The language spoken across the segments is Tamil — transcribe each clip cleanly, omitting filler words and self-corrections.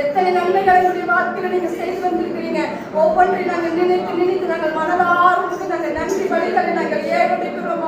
எத்தனை நன்மைகளை வாழ்க்கையில நீங்க செய்து வந்திருக்கிறீங்க. ஒவ்வொன்றை நாங்கள் நினைத்து நினைத்து நாங்கள் மனதார்ந்து நாங்கள் நன்றி வழிகளை நாங்கள் ஏகடிக்கிறோம்.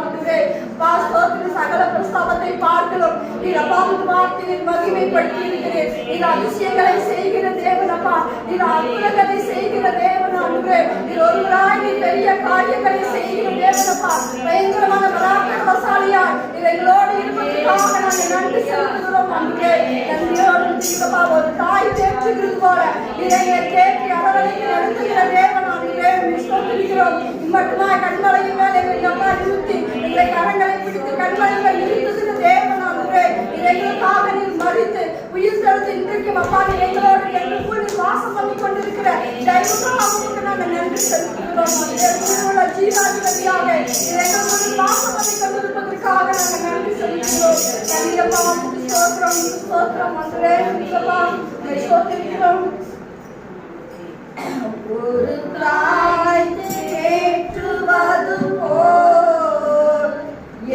சகல பிரஸ்தாபத்தை பார்க்கிறோம். நீர் அப்பாவுக்கு வார்த்தையை மகிமைப்படுத்தி இருக்கிறேன். நீர் அதிசயங்களை செய்கிற தேவன் அப்பா. நீர் அற்புதங்களை செய்கிற தேவன் அன்று. நீர் ஒருவராய் நீர் பெரிய காரியங்களை செய்கிற தேவன் அப்பா. பயங்கரமான பராக்கிரமசாலியா நீர் எங்களோடு இருப்பதற்காக நாங்கள் நன்றி செலுத்துகிறோம். அன்று நன்றியோடு தீபப்பா ஒரு தாய் தேற்றுகிறது போல இறையை தேற்றி அரவணைக்கு நடத்துகிற தேவன் அன்றே ஸ்தோத்திரிக்கிறோம். மட்டுமாய் கண்மலையின் மேல் எங்கள் அப்பா நிறுத்தி எங்களை கரங்களை பிடித்து கண்மலைகள் நிறுத்துகிற தேவன் அன்றே எங்களுக்காக நீர் மறித்து உயிர் செலுத்தி இன்றைக்கும் அப்பா எங்களோடு எங்களுக்குள் வாசம் பண்ணி கொண்டிருக்கிற தெய்வத்துக்கு நாங்கள் நன்றி செலுத்துகிறோம். ஜீவாதிபதியாக எங்களுக்குள் வாசம் பண்ணி கொண்டிருப்பதற்காக நாங்கள் நன்றி செலுத்துகிறோம். கண்டிப்பா ஸ்தோத்திரம் ஸ்தோத்திரம் அன்றே ஸ்தோத்திரிக்கிறோம். ஒரு தாய் தேற்றுவது போல்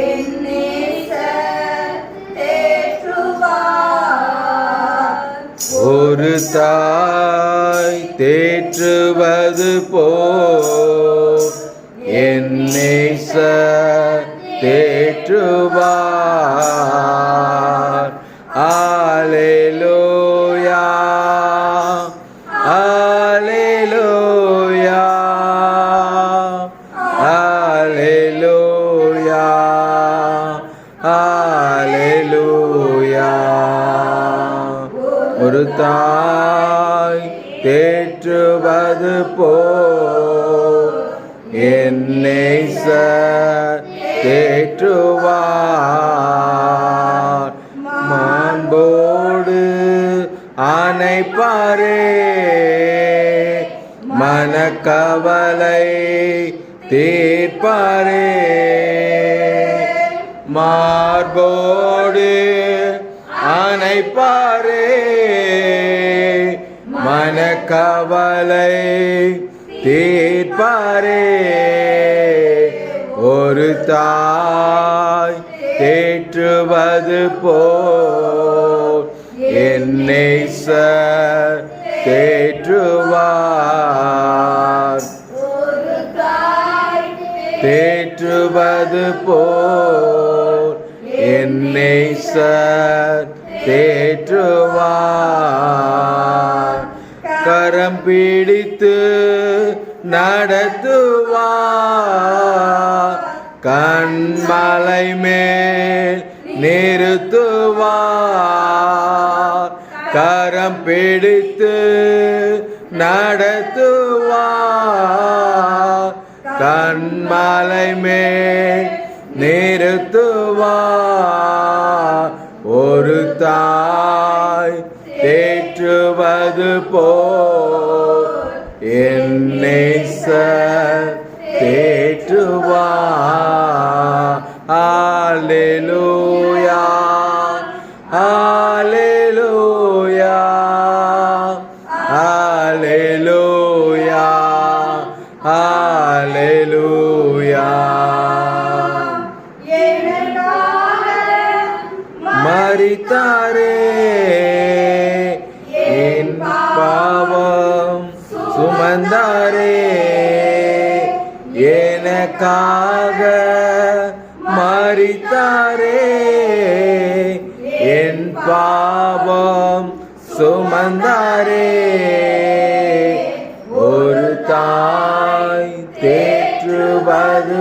என் நேசர் தேற்றுவார். ஒரு தாய் தேற்றுவது போல் என் நேசர் தேற்றுவார். அல்லேலூயா அல்லேலூயா அல்லேலூயா அல்லேலூயா. ஒரு தாய் தேற்றுவது போல் என் நேசர் தேற்றுவார். மாண்போடு அணைப்பாரே மனக்கவலை தீர்ப்பாரே. மார்போடு அணைப்பாரே மனக்கவலை தீர்ப்பாரே. ஒரு தாய் தேற்றுவது போல் என் நேசர் தேற்றுவார். தேற்றுவது போல் என் நேசர் தேற்றுவார். கரம் பிடித்து நடத்துவார். கண்மலை மேல் நிறுத்துவார். கரம் பிடித்து நடத்துவார். கண்மலை மேல் நிறுத்துவார். ஒரு தாய் தேற்றுவது போல் என் நேசர் தேற்றுவார். அல்லேலூயா அல்லேலூயா அல்லேலூயா அல்லேலூயா. மரித்தாரே என் பாவம் சுமந்தாரே. எனக்காக மரித்தாரே என் பாவம் சுமந்தாரே. ஒரு தாய் தேற்றுவது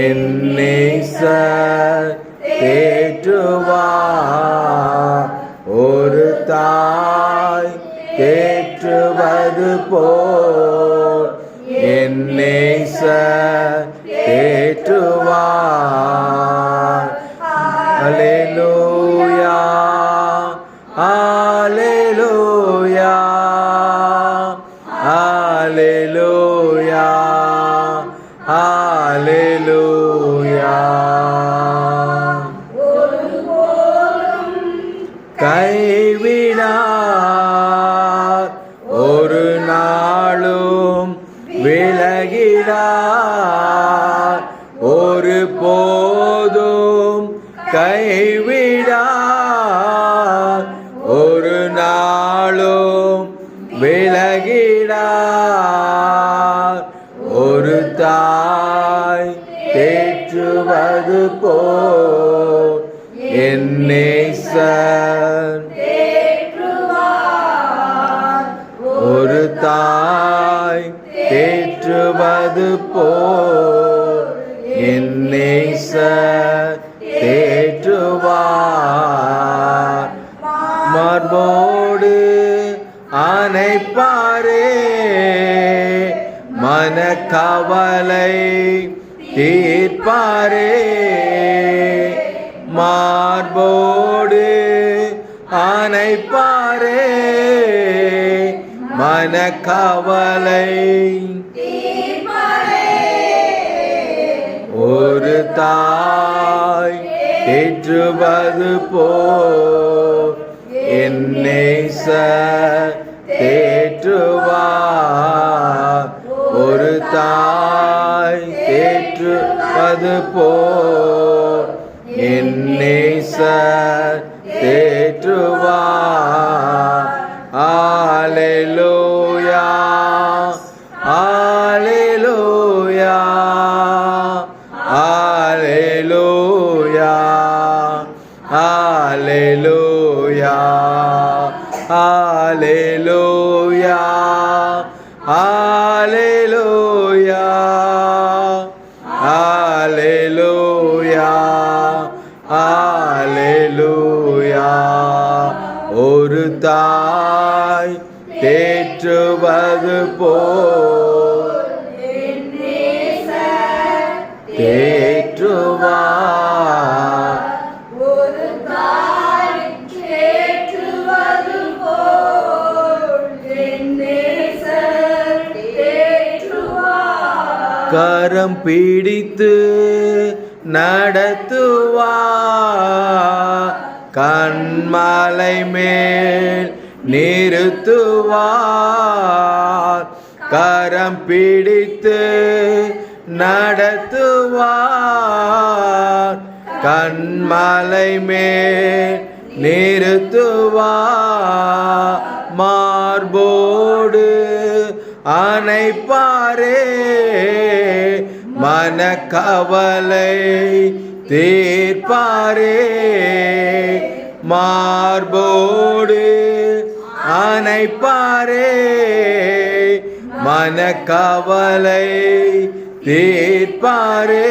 என் நேசர் தேற்றுவார். ஒரு தாய் தேற்றுவது போல் என் நேசர் தேற்றுவார். அல்லேலூயா அல்லேலூயா அல்லேலூயா அல்லேலூயா. கைவிடா ஒரு நாளும் விலகிடார். ஒரு தாய் தேற்றுவது போல் என் நேசர் ஒரு தாய் தேற்றுவது போல் என் நேசர் தேற்றுவார். மார்போடு அணைப்பாரே, மனக்கவலை தீர்ப்பாரே. மார்போடு அணைப்பாரே, மனக்கவலை ஒரு தாய் தேற்றுவது போல் என் நேசர் தேற்றுவார். ஒரு தாய் தேற்றுவது போல் என் நேசர் தேற்றுவார். அல்லேலூயா, அல்லேலூயா, அல்லேலூயா, அல்லேலூயா, அல்லேலூயா, அல்லேலூயா, அல்லேலூயா, அல்லேலூயா. ஒரு தாய் தேற்றுவது போல் தேற்றுவார். ஒரு தாய் தேற்றுவது போல் என் நேசர் தேற்றுவார். கரம் பிடித்து நடத்துவார், கண்மலை மேல் நிறுத்துவார். கரம் பிடித்து நடத்துவார், கண்மலை மேல் நிறுத்துவார். மார்போடு அணைப்பாரே, மனக்கவலை தீர்ப்பாரே. மார்போடு அணைப்பாரே, மனக்கவலை தீர்ப்பாரே.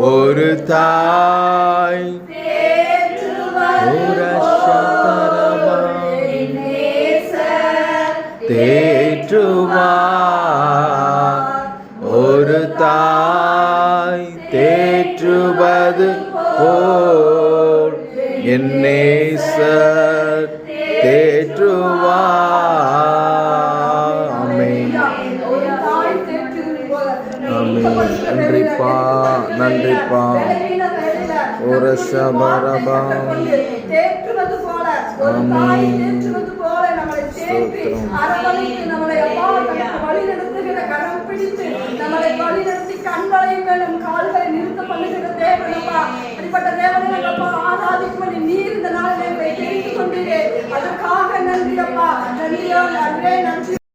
ஒரு தாய் தேற்றுவார். ஒரு தாய் தேற்றுவது போல் என் நேசர் தேற்றுவார். ஆமென். ஆமென். நன்றிப்பா, நன்றிப்பா. ஒரு சபரபா. தேற்றுவது போல ஒரு தாய் தேற்றுவது போல நம்மளை தேற்றி அரவணைத்து நம்மளை அப்பா நமக்கு வழி நடத்துகிற கரம் பிடித்து நம்மளை வழி நடத்தி கண்களை மேலும் கால்களை நிறுத்த பண்ணுகிற தேவனப்பா. அப்படிப்பட்ட தேவனை அப்பா ஆராதிக்கும்படி நீர் இந்த நாளில் எங்களை தெரிந்து கொண்டீரே, அதற்காக நன்றி அப்பா. நன்றியோ நன்றி.